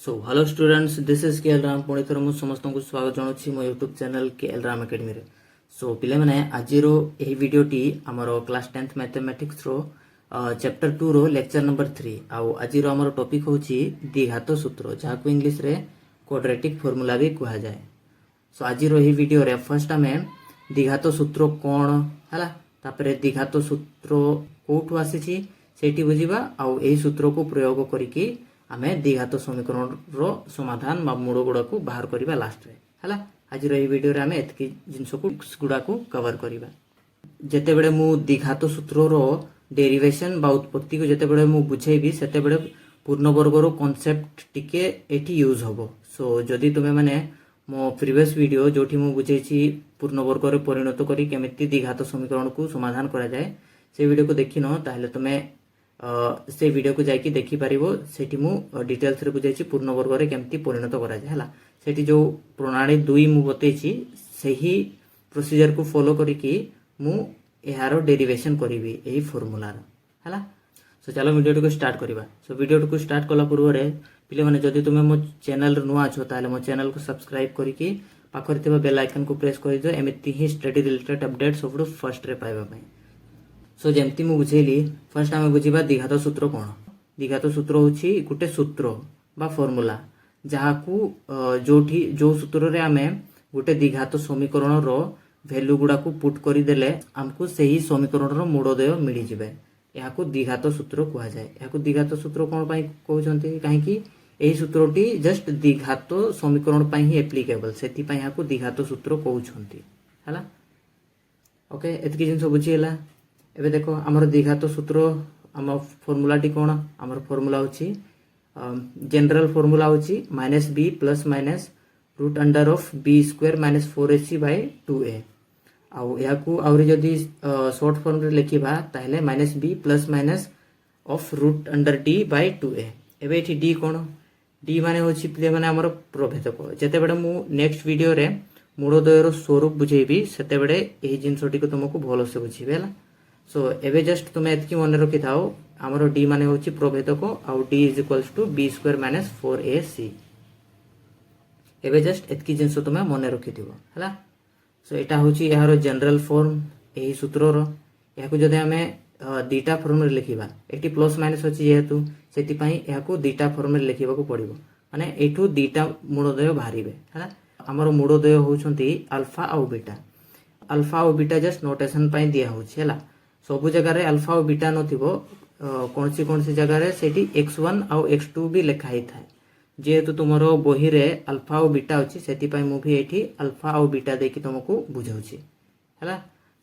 So hello students this is के L Ram पुणी थर मु समस्त को स्वागत जनाऊँ मो यूट्यूब चैनल के एल राम एकेडमी रे। सो पिले माने आजिरो एही वीडियोटी हमर क्लास 10th मैथमेटिक्स रो चैप्टर 2 रो लेक्चर नंबर 3 आउ आजिरो हमर टॉपिक होची द्विघात सूत्र जहाको इंग्लिश रे क्वाड्रेटिक फार्मूला भी कहा जाए। सो आजिरो एही वीडियो रे फर्स्ट हमें द्विघात सूत्र कोन हला तापरे द्विघात सूत्र कोठु आसीची सेठी बुझिबा आउ एही सूत्र को प्रयोग करिकि आमे द्विघात समीकरण रो समाधान मा मूल गुड़ा को बाहर करबा लास्ट रे हला। आज रो वीडियो रे आमे एतकी जिंस को गुड़ा को कवर करबा। जेते बेले मु द्विघात सूत्र रो डेरिवेशन बा उत्पत्ति को जेते बेले मु बुझेबी सेते बेले पूर्ण वर्ग रो कांसेप्ट टिके एठी यूज होबो। सो जदी तुमे माने मो प्रीवियस वीडियो जोठी मु बुझेछि पूर्ण वर्ग रे परिणत करी केमिति द्विघात समीकरण को समाधान करा जाए से वीडियो को देखिनो ताहले तुमे से वीडियो को जाकि देखि पारिबो। सेठी मु डिटेल्स रे बुझाइछि पूर्ण वर्ग रे केमति परिणत करा जाय हला। सेठी जो प्रणाली 2 मु बतेछि सेही प्रोसीजर को फॉलो करिकि मु एहारो डेरिवेशन करिवि एही फार्मूला रो हला। सो चलो वीडियो को स्टार्ट करबा। सो वीडियो को स्टार्ट कला पूर्व रे पिले माने जदी तुमे मो चैनल नुआ छो ताले मो चैनल को सब्सक्राइब करिकि पाखरे थिबा बेल आइकन को प्रेस करि दियो एमिति ही स्टडी रिलेटेड अपडेट सब फर्स्ट रे पाइबा पई। सो जेमती मु बुझेली फर्स्ट आमे बुझिबा द्विघात सूत्र कोन। द्विघात सूत्र होछि गुटे सूत्र बा फार्मूला जहाकू जोठी जो सूत्र रे आमे गुटे द्विघात समीकरण रो वैल्यू गुडा को पुट करि देले हमको सही समीकरण रो मूलदय मिलि जिवे याकू द्विघात सूत्र कहा जाय। याकू द्विघात सूत्र कोन पई कहउछंती काहे कि एही सूत्रटी जस्ट द्विघात समीकरण पई ही एप्लीकेबल सेति पई याकू द्विघात सूत्र कहउछंती हला। ओके एतकी जिंस बुझिएला। एबे देखो हमर द्विघात सूत्र हम फार्मूला टी कोन हमर फार्मूला होची जनरल फार्मूला होची -b plus minus root under of b square minus 4ac by 2a आउ याकू आउरी जदी शॉर्ट फॉर्म रे लिखिबा ताहले -b plus minus of root under d by 2a। एबे एठी d कोन d माने होची प्ले माने हमर प्रभेदक जेते बेडे मु नेक्स्ट वीडियो रे मूलदयर स्वरूप बुझेबी सेते बेडे एही जिंसटी को तुमको भलो से बुझिबेला। सो एबे जस्ट तुम एतकी मन रखि थाओ हमरो d माने होची प्रभेदक आउ d is equals to b square minus 4ac। एबे जस्ट एतकी जिंस तुम मन रखि दिबो हला। सो एटा होची यारो जनरल फॉर्म एही सूत्र रो याकू जदे हमें दीटा फॉर्म रे लिखिबा एटी प्लस माइनस होची जेहेतु सेति पई याकू दीटा फॉर्म रे लिखिबा को पड़िबो माने एठू दीटा मूलदय बाहरिबे हला। हमरो मूलदय होउछंती अल्फा आउ बीटा। अल्फा आउ बीटा जस्ट नोटेशन पई दिया होची हला। सबु जगह रे अल्फा और बीटा नथिबो कौन सी जगह रे सेठी x1 आउ x2 भी लिखा ही थाए जेहेतु तुमरो बही रे अल्फा और बीटा अछि सेति पई मु भी एठी अल्फा और बीटा देकी तुमको बुझाउछि हला।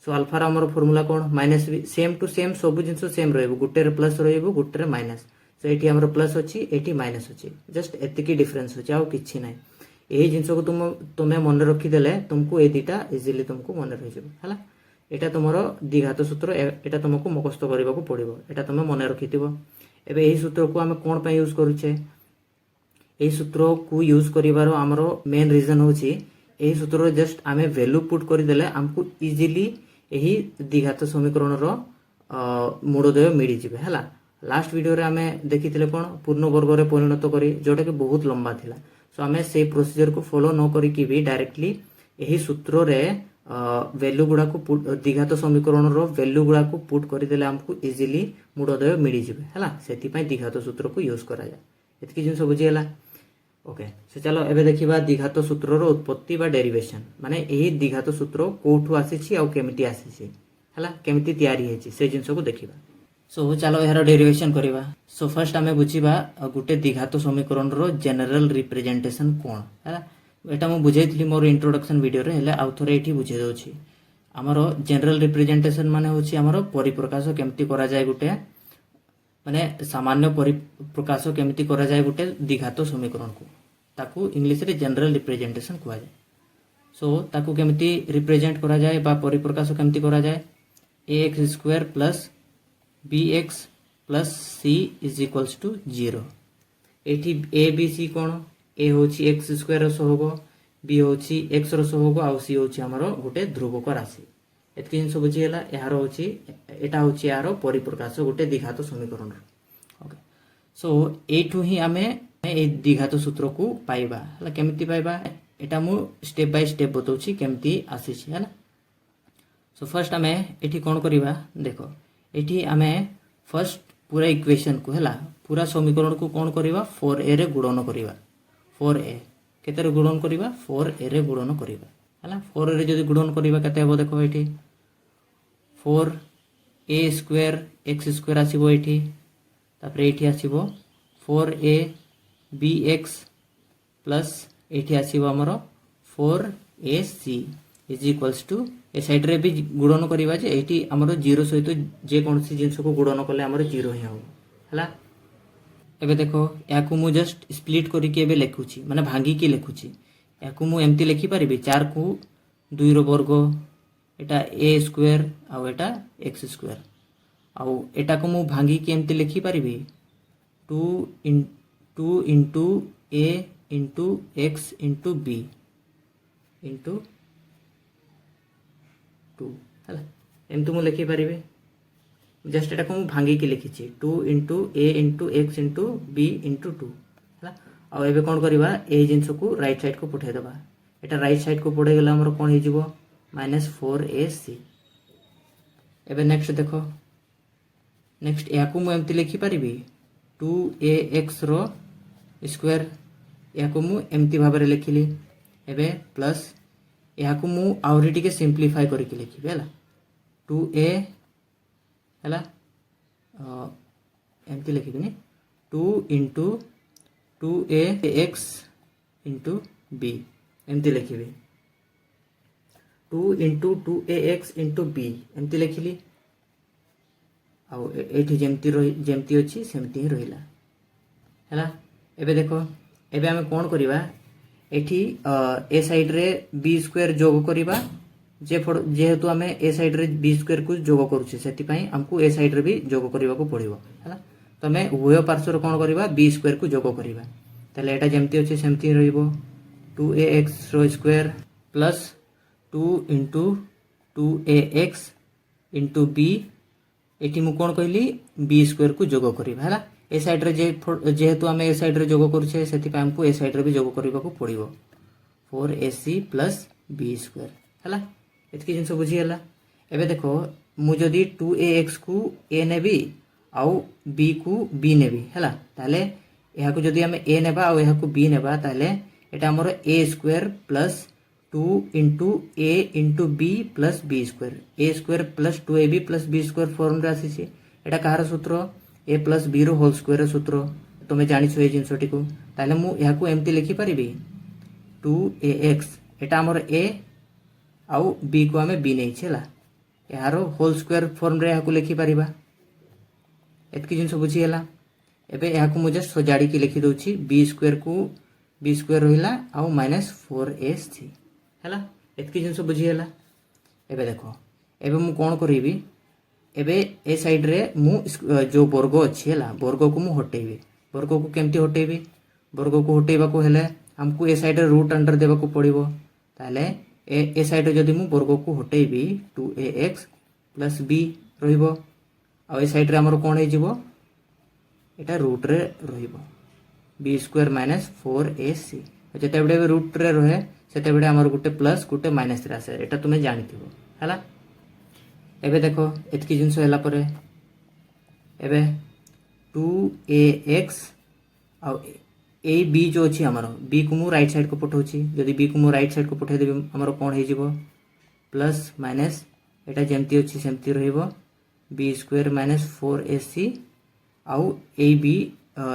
सो अल्फा रा हमर फार्मूला कोन minus b same to same सबु जिंस सेम रहबो गुटे रे प्लस रहबो गुटे रे माइनस। सो एठी हमर प्लस अछि एठी माइनस अछि जस्ट एतिकी डिफरेंस अछि आउ किछि नै। एही जिंस को तुमे मन रखि देले तुमको ए दिटा इजीली तुमको मन रहि जबो हला। एटा तुमरो द्विघात सूत्र एटा तुमको मुखस्त करबा को पड़िबो एटा तुमे मन रखिथिबो। एबे एही सूत्र को हम कोन पय यूज करूछे एही सूत्र को यूज करिवारो हमरो मेन रीजन होची एही सूत्र जस्ट आमे वैल्यू पुट करि देले हमको इजीली एही द्विघात समीकरण रो मूलदय मिलि जिवे हला। लास्ट वीडियो रे हमें देखिथिले कोन पूर्ण वर्ग रे परिणत करी जोटा कि बहुत लंबा थिला। सो हमें से प्रोसीजर को फॉलो न करी कि भी डायरेक्टली एही सूत्र रे वैल्यू गुडा को द्विघात समीकरण रो वैल्यू गुडा को पुट करि देले हमको इजीली मूलदय मिलि जिवे हला। सेति पई द्विघात सूत्र को यूज करा जाय एतकी जिंस बुझियला। ओके से चलो एबे देखिबा द्विघात सूत्र रो उत्पत्ति बा डेरिवेशन माने एही द्विघात सूत्र कोठु आसीछि आ केमिति आसीछि हला केमिति तयारी हेछि से जिंस को देखिबा। सो चलो एहारो डेरिवेशन करिबा। सो फर्स्ट हमें बुझिबा गुटे द्विघात समीकरण रो जनरल रिप्रेजेंटेशन कोन हला। एटा मु बुझेइतली मोर इंट्रोडक्शन वीडियो रे हेले आउ थोरे एठी बुझे दोछि। हमरो जनरल रिप्रेजेंटेशन माने होछि हमरो परिप्रकाश केमिति करा जाय गुटे माने सामान्य परिप्रकाश केमिति करा जाय गुटे द्विघात समीकरण को ताकू इंग्लिश रे जनरल रिप्रेजेंटेशन कुआ जाय। सो ताकू केमिति रिप्रेजेंट करा जाय बा परिप्रकाश केमिति करा जाय ax square plus bx plus c is equals to 0। एठी a b c कोन ए होची x स्क्वायर रस होबो b होची x रस होबो आ c होची हमरो गुटे ध्रुवक राशि एतकी जिंस बुझियला। यारो होची एटा होची यारो परिप्रकाश गुटे द्विघात समीकरण। ओके सो एठु ही हमें ए द्विघात सूत्र को पाइबा हला केमिति पाइबा एटा मु स्टेप बाय स्टेप बताउछि केमिति आसी छी हला। सो फर्स्ट आमे एठी कोन करिबा देखो एठी आमे फर्स्ट पूरा इक्वेशन को हला पूरा समीकरण को कोन करिबा 4a रे गुणन करिबा 4a केते रे गुणन करिबा 4a रे गुणन करिबा हला 4a रे जदी गुणन करिबा केते हेबो देखो एठी 4a स्क्वायर x स्क्वायर आसीबो एठी तापरे एठी आसीबो 4a bx प्लस एठी आसीबो हमरो 4ac इज इक्वल्स टू ए साइड रे भी गुणन करिबा जे एठी हमरो 0 सहित जे कोनसी जिंस को गुणन कले हमरो 0 ही हो हला। एबे देखो याकू मु जस्ट स्प्लिट करी के एबे लिखुची माने भांगी के लिखुची याकू मु एम्ति लिखि परिबे 4 को 2 रो वर्ग एटा a square uh Etah x square आ एटा को मु भांगी के एम्ति लिखि परिबे 2 into a into x into b into 2 हला एम्ति मु लिखि परिबे जस्ट एटा को मु भांगी के लिखिची 2 into a into x into b into 2 हला। आ एबे कोन करबा ए जिंस को राइट साइड को पठे देबा एटा राइट साइड को पड़े गेला हमर कोन हे जिवो -4ac। एबे नेक्स्ट देखो नेक्स्ट याकू मु एम्ति लिखि परिबी 2ax रो स्क्वायर याकू मु एम्ति भाबरे लिखिली एबे प्लस याकू मु आउरी टिके सिंप्लीफाई करि के लिखिबे हला 2a हला एम्ति लिखिबिनी 2 into 2ax into b एम्ति लिखिबे 2 into 2ax into b एम्ति लिखिली आउ एठी जेमती अछि सेमती ही रहिला हला। एबे देखो एबे हमें कोन करिबा एठी ए साइड रे b स्क्वायर जोग करिबा जेहेतु हमें ए साइड रे b स्क्वायर को जोग करूछि सेति पई हमकु ए साइड रे भी जोग करिबा को पड़िबो हला। तो हमें उभय पार्श्व रे कोन करिबा b स्क्वायर को जोग करिबा तले एटा जेमती अछि सेमती ही रहिबो 2ax रो square plus 2 into 2ax into b एठी मु कोन कहली b स्क्वायर को जोग करिबा हला। ए साइड रे जेहेतु हमें ए साइड रे जोग करूछे सेति पय हमकु ए साइड रे भी जोग करबा को पड़िबो 4ac प्लस b स्क्वायर हला। एतकी जिंस बुझी हला। एबे देखो मु जदी 2ax को a नेबी आउ b को b नेबी हला ताले एहा को जदी हमें a नेबा आउ एहा को b नेबा ताले एटा हमर a square plus 2 into a into b plus b square a square plus 2ab plus b square formula रे आसी छी एटा कहार सूत्र a प्लस b रो होल स्क्वायर रो सूत्र तुमे जानि छ ए जिंसटी को ताले मु एहा को एम्ति लिखि परिबी 2ax एटा हमर a आउ b को हमें b नै छला एहारो होल स्क्वायर फॉर्म रे एहा को लिखि परिबा एतकी जिंस बुझी हला। एबे एहा को मु जस्ट सजाडी के लिखि दोछि b स्क्वायर को b स्क्वायर रहिला आउ -4ac हला। एतकी जिंस बुझी हला। एबे देखो एबे मु कोन करिबी एबे ए साइड रे मु जो वर्ग अछि हला वर्ग को मु हटेबी वर्ग को केमती हटेबी वर्ग को हटेबा को हेले हमकु ए साइड रे रूट अंडर देबा को पड़िबो ताले ए साइड रे जदी मु वर्ग को हटेबी 2ax प्लस b रहिबो आ ए साइड रे हमर कोन हे जिवो एटा रूट रे रहिबो b स्क्वायर -4ac जते बडे रूट रे रहे सेते बडे हमर गुटे प्लस गुटे माइनस रे आसे एटा तुमे जानिथिबो हला। एबे देखो एतकी जिंस होला परे एबे 2ax आ a b जो अछि हमर b को मु राइट साइड को पठौछि जदी b को मु राइट साइड को पठै देबी हमर कोन हे जिवो प्लस माइनस एटा जेमती अछि सेमती रहिबो b स्क्वायर -4ac आउ ab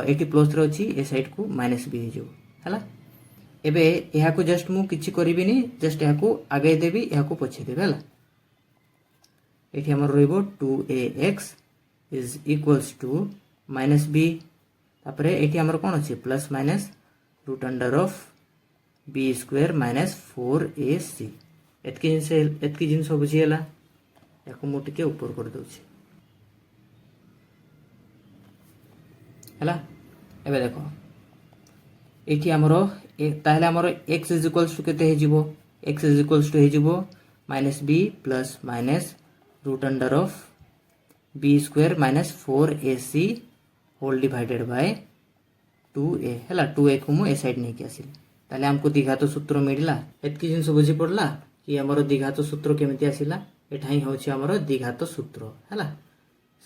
एटी प्लस रे अछि ए साइड को -b हे जिवो हला। एबे एहा को जस्ट मु किछि करिबिनी जस्ट एहा को आगे देबी एहा को पछे देबे हला। एठी हमर रहिबो 2ax is equals to -b तापरे एठी हमर कोन अछि plus minus root under of b square -4ac एतकी जिंस बुझी हला। याको मु टिके ऊपर कर दोछि हला। एबे देखो एठी हमरो ताहले हमरो x इज इक्वल्स टू केते हे जिवो x इज इक्वल्स टू हे जिवो -b plus minus root under of b square -4ac whole divided by 2a है 2a को मुझे ए साइड नहीं आसिली ताले हमको द्विघात सूत्र मिलला एतकी जिनस बुझी पड़ला कि हमर द्विघात सूत्र केमिति आसिला एठा ही होछि हमर द्विघात सूत्र है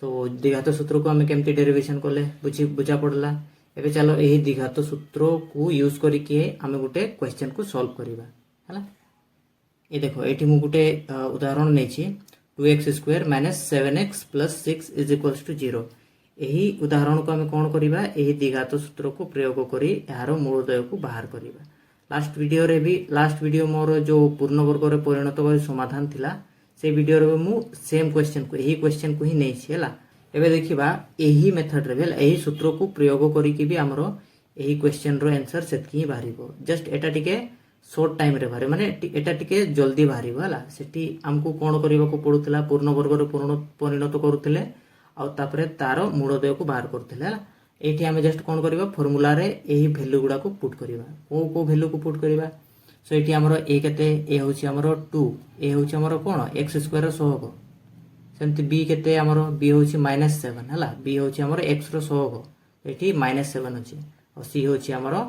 सो द्विघात सूत्र को आम केमती डेरिवेशन कले बुझा पड़ला एबे चलो यही द्विघात सूत्र को यूज करके आम गोटे क्वेश्चन को सॉल्व करवा है ये देखो ये मु गोटे उदाहरण नहीं 2x square minus 7x plus 6 is equals to 0 यही उदाहरण को आम कौन करवा यही द्विघात सूत्र को प्रयोग करी यार मूलदय को बाहर करवा लास्ट वीडियो मोर जो पूर्ण वर्ग रे परिणत समाधान थिला से वीडियो रे मु सेम क्वेश्चन को यही क्वेश्चन को ही नहीं है एबे देखिबा यही मेथड रे बेल यही सूत्र को प्रयोग करी कि भी हमरो यही क्वेश्चन रो आंसर सेतकी ही बाहरिबो जस्ट एटा टिके शॉर्ट टाइम रे बाहरे माने एटा टिके जल्दी बाहरिबो हला सेठी हमको कोन करबा को पडुतला पूर्ण वर्ग रे परिणत करूतले आ तापरे तारो मूलदय को बाहर करथले हला एठी हम जस्ट कोन करबा फार्मूला रे यही वैल्यू गुडा को पुट करबा को वैल्यू को पुट करबा सो एठी हमरो ए केते ए होची हमरो 2 ए होची हमरो कोन x स्क्वायर रो सहग सेमती बी केते हमरो बी होची -7 हला बी होची हमरो x रो सहग एठी -7 होची और सी होची हमरो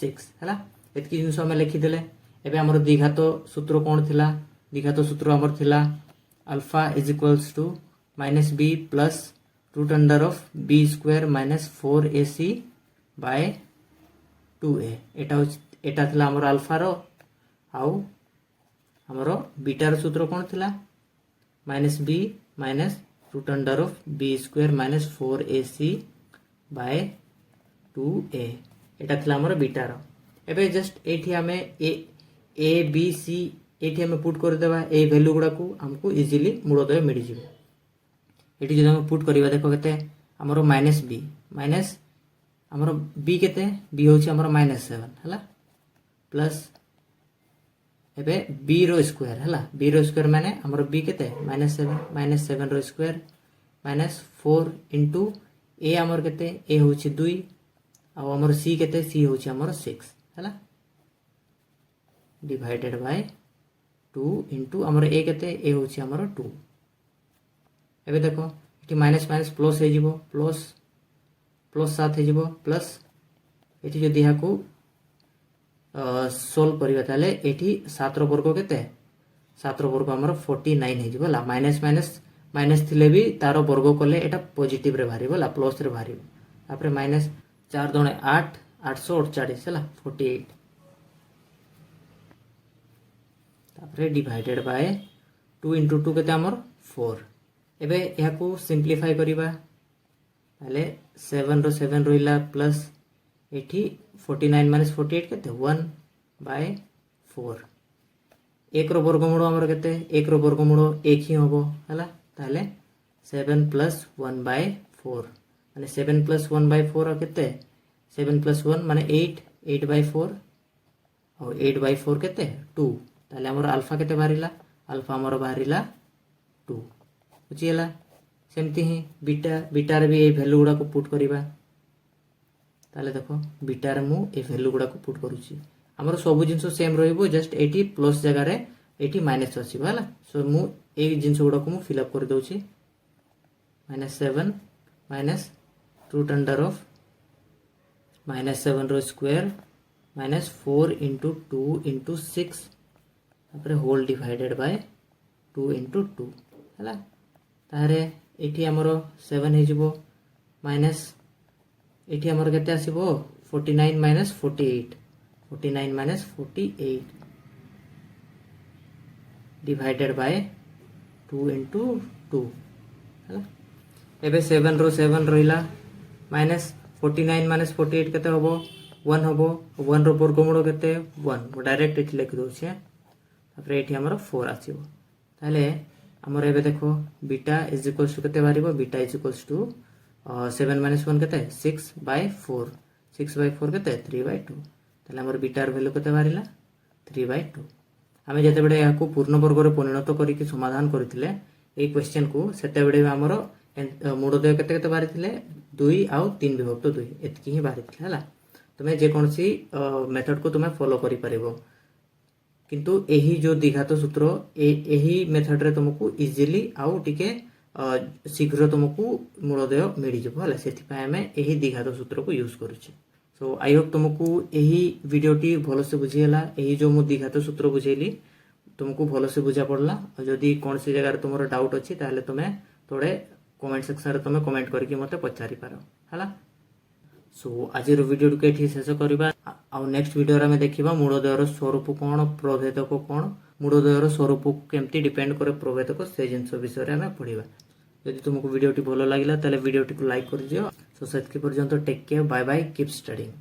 6 हला एतकी जिंस हम लिखि देले एबे हमरो द्विघात सूत्र कोन थिला द्विघात सूत्र हमर थिला alpha is equals to -b plus root under of b square minus 4ac by 2a एटा थिला हमर अल्फा रो आउ हमरो बीटा रो सूत्र कोन थिला -b minus root under of b square minus 4ac by 2a एटा थिला हमर बीटा रो एबे जस्ट एठी हमें a b c एठी हमें पुट कर देबा ए वैल्यू गुडा को हमको इजीली मूलदय मिल जिवो एठी जदि हम पुट करबा देखो केते हमरो -b माइनस हमरो b केते b होची हमरो -7 हला प्लस एबे b रो स्क्वायर हला b रो स्क्वायर माने हमरो b केते -7 रो स्क्वायर -4 इनटू a हमर केते a होची 2 आ हमर c केते c होची हमर 6 हला डिवाइडेड बाय 2 इनटू हमर a केते a होची हमर 2 एबे देखो इटी माइनस माइनस प्लस हे जिवो प्लस साथ हे जिवो प्लस एटी जदि या को सोल्व करिबा ताले एटी 7 रो वर्ग केते 7 रो वर्ग हमर 49 हे जिवला माइनस माइनस माइनस थिले भी तारो वर्ग कोले एटा पॉजिटिव रे बाहरिबला प्लस रे बाहरिबो तापरे माइनस 4 दुणे 8 848 हला 48 तापरे डिवाइडेड बाय 2 * 2 केते हमर 4 एबे या को सिंप्लीफाई करिबा ताले 7 रो 7 रोइला प्लस एठी 49 माइनस 48 केते 1/4 एक रो वर्गमूल हमर केते एक रो वर्गमूल एक ही होबो हला ताले 7 + 1/4 माने 7 + 1/4 केते 7 + 1 माने 8 8/4 और 8/4 केते 2 ताले हमर अल्फा केते बाहरिला अल्फा हमर बाहरिला 2 बुझियला सेमती ही बीटा रे भी ए वैल्यू गुडा को पुट करिबा ताले देखो बीटा रे मु ए वैल्यू गुडा को पुट करूची हमर सब जिंस सेम रहइबो जस्ट 80 प्लस जगह रे 80 माइनस अछि हला सो मु ए जिंस गुडा को मु फिल अप कर दोची -7 माइनस रूट अंडर ऑफ -7 रो स्क्वायर -4 * 2 * 6 तापर होल डिवाइडेड बाय 2 * 2 हला तारे एठी हमरो 7 हे जिवो माइनस एठी हमरो केते आसीबो 49 माइनस 48 49 माइनस 48 डिवाइडेड बाय 2 * 2 हला एबे 7 रो 7 रहिला माइनस 49 माइनस 48 केते होबो 1 होबो 1 रो वर्गमूल केते 1 डायरेक्ट एठी लिख दोछे तापर एठी हमरो 4 आसीबो ताले हमर एबे देखो बीटा इज इक्वल्स टू केते बारिबो बीटा इज इक्वल्स टू 7 - 1 केते 6/4 6/4 केते 3/2 ताले हमर बीटा र वैल्यू केते बारिला 3/2 हमें जते बडे या को पूर्ण वर्ग रे परिणत करी कि समाधान करथिले ए क्वेश्चन को सेते बडे हमर मूलदय केते केते बारिथिले 2 आ 3 विभक्त 2 एतकी ही बारिथिले हला तुमे जे कोनसी मेथड को तुमे फॉलो करि परिबो किंतु एही जो द्विघात सूत्र एही मेथड रे तुमको इजीली आउ टिके शीघ्र तुमको मूलदय मिल जबो हला सेति पय हमें एही द्विघात सूत्र को यूज करूचे सो आई होप तुमको यही वीडियोटी भलसे बुझीगला। यही जो मु द्विघात सूत्र बुझेली तुमको भलसे बुझा पड़ला। और जदि कौन सी जगह तुम डाउट अच्छी ताहले तुम्हें थोड़े कमेंट सेक्शन में तुम्हें कमेंट करके मते पचारि पार है। सो आज वीडियो को ये शेष करवा। नेक्स्ट वीडियो आम देखा मूलद्वयर स्वरूप कौन, प्रभेदक कौन, मूलद्वयर स्वरूप केमती डिपेंड करे प्रभेदक से जिनस विषय में पढ़ा। यदि तुमको वीडियोटी भल लगे ताले वीडियोटी को लाइक कर दियो। सो सेतकी पर्यंत take care, bye bye, keep studying.